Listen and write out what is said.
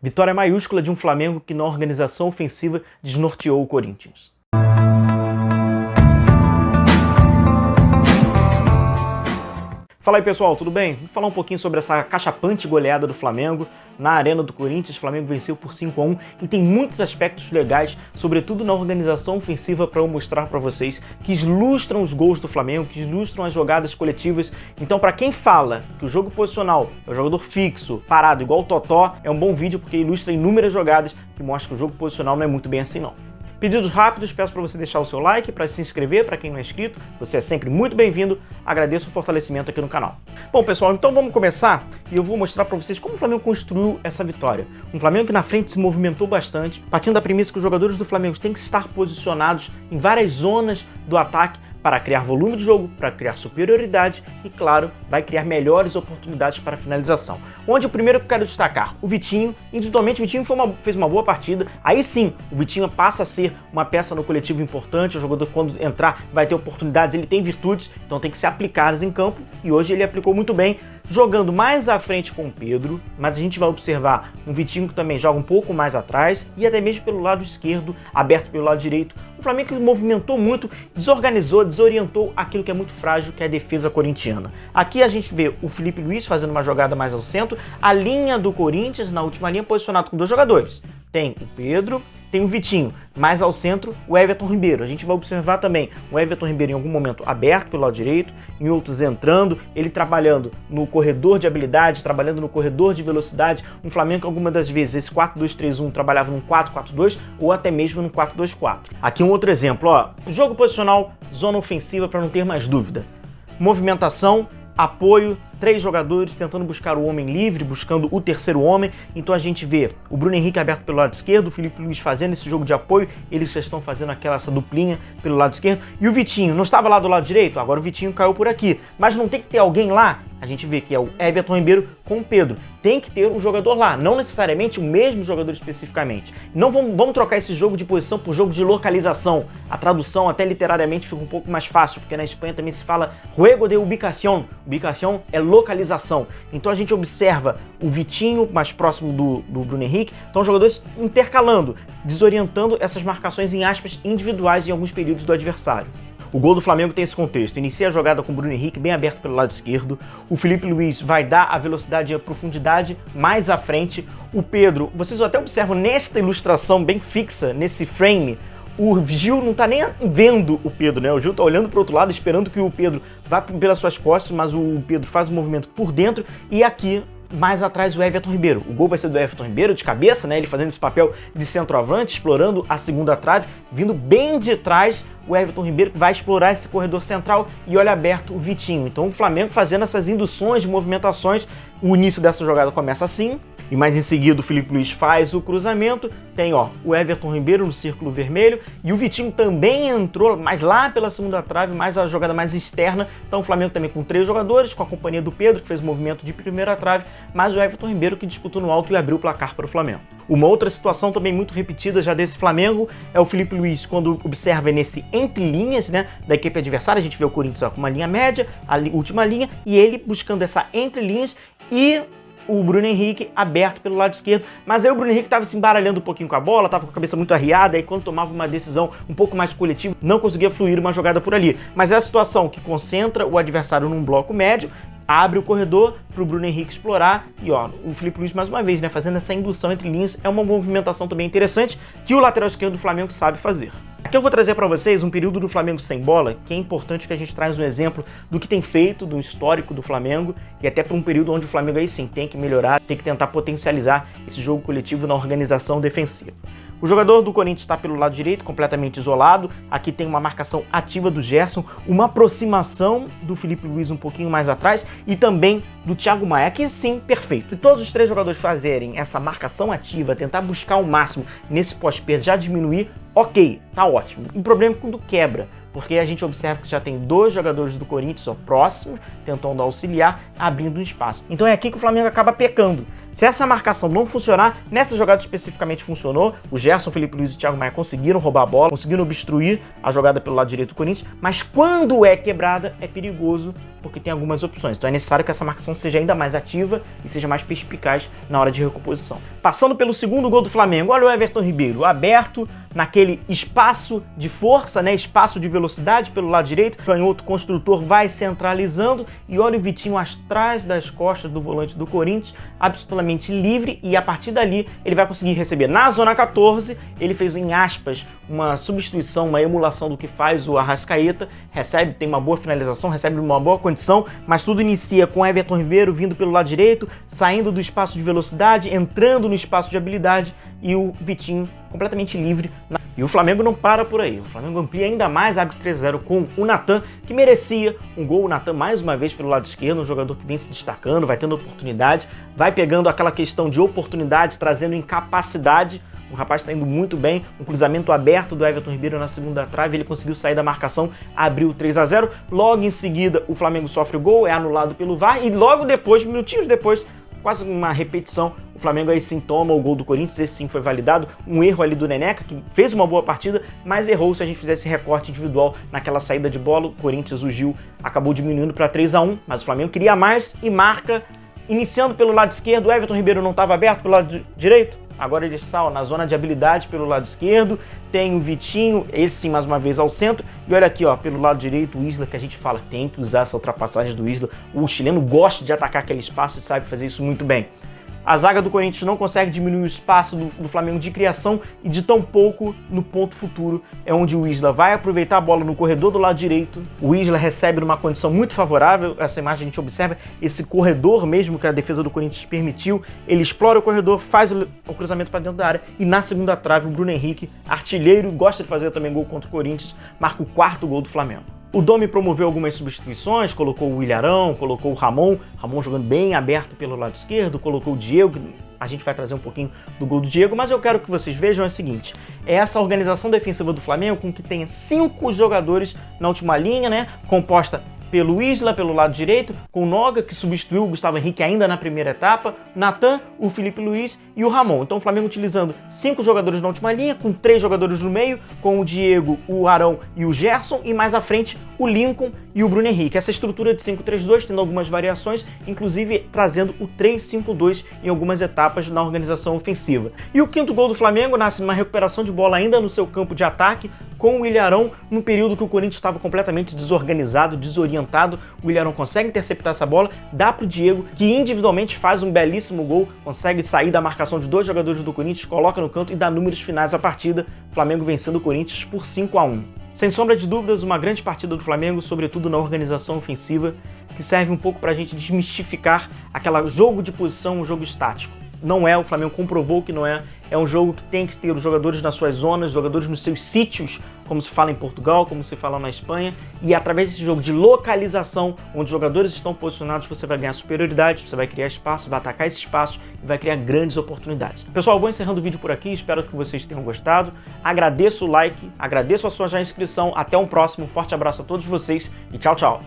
Vitória maiúscula de um Flamengo que na organização ofensiva desnorteou o Corinthians. Fala aí pessoal, tudo bem? Vou falar um pouquinho sobre essa acachapante goleada do Flamengo na Arena do Corinthians. O Flamengo venceu por 5-1 e tem muitos aspectos legais, sobretudo na organização ofensiva, para eu mostrar para vocês, que ilustram os gols do Flamengo, que ilustram as jogadas coletivas. Então, para quem fala que o jogo posicional é o jogador fixo, parado, igual o Totó, é um bom vídeo porque ilustra inúmeras jogadas que mostram que o jogo posicional não é muito bem assim não. Pedidos rápidos, peço para você deixar o seu like, para se inscrever, para quem não é inscrito, você é sempre muito bem-vindo, agradeço o fortalecimento aqui no canal. Bom pessoal, então vamos começar e eu vou mostrar para vocês como o Flamengo construiu essa vitória. Um Flamengo que na frente se movimentou bastante, partindo da premissa que os jogadores do Flamengo têm que estar posicionados em várias zonas do ataque para criar volume de jogo, para criar superioridade e, claro, vai criar melhores oportunidades para finalização. Onde o primeiro que eu quero destacar, o Vitinho. Individualmente, o Vitinho fez uma boa partida. Aí sim, o Vitinho passa a ser uma peça no coletivo importante. O jogador, quando entrar, vai ter oportunidades, ele tem virtudes, então tem que ser aplicadas em campo. E hoje ele aplicou muito bem, jogando mais à frente com o Pedro, mas a gente vai observar um Vitinho que também joga um pouco mais atrás e até mesmo pelo lado esquerdo, aberto pelo lado direito. O Flamengo movimentou muito, desorganizou, desorientou aquilo que é muito frágil, que é a defesa corintiana. Aqui a gente vê o Felipe Luiz fazendo uma jogada mais ao centro, a linha do Corinthians na última linha posicionado com dois jogadores. Tem o Pedro, tem o Vitinho, mais ao centro o Everton Ribeiro. A gente vai observar também o Everton Ribeiro em algum momento aberto pelo lado direito, em outros entrando, ele trabalhando no corredor de habilidade, trabalhando no corredor de velocidade. Um Flamengo que algumas das vezes esse 4-2-3-1 trabalhava num 4-4-2 ou até mesmo num 4-2-4. Aqui um outro exemplo, ó, jogo posicional, zona ofensiva para não ter mais dúvida. Movimentação, apoio, 3 jogadores tentando buscar o homem livre, buscando o terceiro homem. Então a gente vê o Bruno Henrique aberto pelo lado esquerdo, o Felipe Luiz fazendo esse jogo de apoio, eles já estão fazendo essa duplinha pelo lado esquerdo. E o Vitinho, não estava lá do lado direito? Agora o Vitinho caiu por aqui. Mas não tem que ter alguém lá? A gente vê que é o Everton Ribeiro com o Pedro. Tem que ter um jogador lá, não necessariamente o mesmo jogador especificamente. Não vamos trocar esse jogo de posição por jogo de localização. A tradução até literariamente fica um pouco mais fácil, porque na Espanha também se fala juego de ubicación. Ubicación é localização. Então a gente observa o Vitinho mais próximo do Bruno Henrique, então os jogadores intercalando, desorientando essas marcações em aspas individuais em alguns períodos do adversário. O gol do Flamengo tem esse contexto. Inicia a jogada com o Bruno Henrique bem aberto pelo lado esquerdo. O Felipe Luiz vai dar a velocidade e a profundidade mais à frente. O Pedro, vocês até observam nesta ilustração bem fixa, nesse frame, o Gil não tá nem vendo o Pedro, né? O Gil tá olhando para o outro lado, esperando que o Pedro vá pelas suas costas, mas o Pedro faz o movimento por dentro. E aqui, mais atrás, o Everton Ribeiro. O gol vai ser do Everton Ribeiro, de cabeça, né? Ele fazendo esse papel de centroavante, explorando a segunda trave, vindo bem de trás o Everton Ribeiro, que vai explorar esse corredor central e olha aberto o Vitinho. Então o Flamengo fazendo essas induções de movimentações. O início dessa jogada começa assim, e mais em seguida o Felipe Luiz faz o cruzamento. Tem ó, o Everton Ribeiro no círculo vermelho e o Vitinho também entrou, mas lá pela segunda trave, mais a jogada mais externa. Então o Flamengo também com 3 jogadores, com a companhia do Pedro, que fez o movimento de primeira trave, mas o Everton Ribeiro que disputou no alto e abriu o placar para o Flamengo. Uma outra situação também muito repetida já desse Flamengo é o Felipe Luiz quando observa nesse entre linhas, né, da equipe adversária. A gente vê o Corinthians ó, com uma linha média, a última linha, e ele buscando essa entre linhas e o Bruno Henrique aberto pelo lado esquerdo, mas aí o Bruno Henrique estava se embaralhando um pouquinho com a bola, estava com a cabeça muito arriada, aí quando tomava uma decisão um pouco mais coletiva, não conseguia fluir uma jogada por ali. Mas é a situação que concentra o adversário num bloco médio, abre o corredor para o Bruno Henrique explorar e ó, o Felipe Luiz mais uma vez, né, fazendo essa indução entre linhas, é uma movimentação também interessante que o lateral esquerdo do Flamengo sabe fazer. Aqui eu vou trazer para vocês um período do Flamengo sem bola, que é importante que a gente traz um exemplo do que tem feito, do histórico do Flamengo, e até para um período onde o Flamengo aí sim tem que melhorar, tem que tentar potencializar esse jogo coletivo na organização defensiva. O jogador do Corinthians está pelo lado direito, completamente isolado. Aqui tem uma marcação ativa do Gerson, uma aproximação do Felipe Luiz um pouquinho mais atrás e também do Thiago Maia. Aqui sim, perfeito. Se todos os 3 jogadores fazerem essa marcação ativa, tentar buscar o máximo nesse pós-perda, já diminuir, ok, tá ótimo. O problema é quando quebra, porque a gente observa que já tem 2 jogadores do Corinthians ó, próximos, tentando auxiliar, abrindo um espaço. Então é aqui que o Flamengo acaba pecando. Se essa marcação não funcionar, nessa jogada especificamente funcionou, o Gerson, Felipe Luiz e Thiago Maia conseguiram roubar a bola, conseguiram obstruir a jogada pelo lado direito do Corinthians, mas quando é quebrada é perigoso porque tem algumas opções, então é necessário que essa marcação seja ainda mais ativa e seja mais perspicaz na hora de recomposição. Passando pelo segundo gol do Flamengo, olha o Everton Ribeiro aberto naquele espaço de força, né, espaço de velocidade pelo lado direito, o canhoto construtor vai centralizando e olha o Vitinho atrás das costas do volante do Corinthians, absolutamente livre, e a partir dali ele vai conseguir receber na zona 14, ele fez em aspas uma substituição, uma emulação do que faz o Arrascaeta, recebe, tem uma boa finalização, recebe uma boa condição, mas tudo inicia com Everton Ribeiro vindo pelo lado direito, saindo do espaço de velocidade, entrando no espaço de habilidade e o Vitinho completamente livre. E o Flamengo não para por aí, o Flamengo amplia ainda mais, abre 3-0 com o Natan, que merecia um gol. O Natan mais uma vez pelo lado esquerdo, um jogador que vem se destacando, vai tendo oportunidade, vai pegando aquela questão de oportunidade, trazendo incapacidade. O rapaz está indo muito bem, um cruzamento aberto do Everton Ribeiro na segunda trave, ele conseguiu sair da marcação, abriu 3-0. Logo em seguida o Flamengo sofre o gol, é anulado pelo VAR e logo depois, minutinhos depois, quase uma repetição, o Flamengo aí sim toma o gol do Corinthians, esse sim foi validado, um erro ali do Neneca, que fez uma boa partida, mas errou se a gente fizesse recorte individual naquela saída de bola. O Corinthians, o Gil, acabou diminuindo para 3-1, mas o Flamengo queria mais e marca, iniciando pelo lado esquerdo. O Everton Ribeiro não estava aberto pelo lado direito, agora ele está na zona de habilidade pelo lado esquerdo, tem o Vitinho, esse sim mais uma vez ao centro, e olha aqui, ó, pelo lado direito o Isla, que a gente fala, tem que usar essa ultrapassagem do Isla, o chileno gosta de atacar aquele espaço e sabe fazer isso muito bem. A zaga do Corinthians não consegue diminuir o espaço do Flamengo de criação e de tão pouco no ponto futuro, é onde o Isla vai aproveitar a bola no corredor do lado direito. O Isla recebe numa condição muito favorável, essa imagem a gente observa esse corredor mesmo que a defesa do Corinthians permitiu, ele explora o corredor, faz o cruzamento para dentro da área e na segunda trave o Bruno Henrique, artilheiro, gosta de fazer também gol contra o Corinthians, marca o 4º gol do Flamengo. O Domi promoveu algumas substituições, colocou o Ilharão, colocou o Ramon jogando bem aberto pelo lado esquerdo, colocou o Diego, a gente vai trazer um pouquinho do gol do Diego, mas eu quero que vocês vejam o seguinte, é essa organização defensiva do Flamengo com que tenha 5 jogadores na última linha, né, composta pelo Isla, pelo lado direito, com o Noga, que substituiu o Gustavo Henrique ainda na primeira etapa, Natan, o Felipe Luiz e o Ramon. Então o Flamengo utilizando 5 jogadores na última linha, com 3 jogadores no meio, com o Diego, o Arão e o Gerson, e mais à frente o Lincoln e o Bruno Henrique. Essa estrutura de 5-3-2, tendo algumas variações, inclusive trazendo o 3-5-2 em algumas etapas na organização ofensiva. E o 5º gol do Flamengo nasce numa recuperação de bola ainda no seu campo de ataque, com o Ilharão, num período que o Corinthians estava completamente desorganizado, desorientado. O Ilharão consegue interceptar essa bola, dá para o Diego, que individualmente faz um belíssimo gol, consegue sair da marcação de 2 jogadores do Corinthians, coloca no canto e dá números finais à partida. Flamengo vencendo o Corinthians por 5-1. Sem sombra de dúvidas, uma grande partida do Flamengo, sobretudo na organização ofensiva, que serve um pouco para a gente desmistificar aquele jogo de posição, um jogo estático. Não é, o Flamengo comprovou que não é. É um jogo que tem que ter os jogadores nas suas zonas, os jogadores nos seus sítios, como se fala em Portugal, como se fala na Espanha, e através desse jogo de localização, onde os jogadores estão posicionados, você vai ganhar superioridade, você vai criar espaço, vai atacar esse espaço e vai criar grandes oportunidades. Pessoal, eu vou encerrando o vídeo por aqui, espero que vocês tenham gostado. Agradeço o like, agradeço a sua já inscrição, até um próximo, forte abraço a todos vocês e tchau, tchau!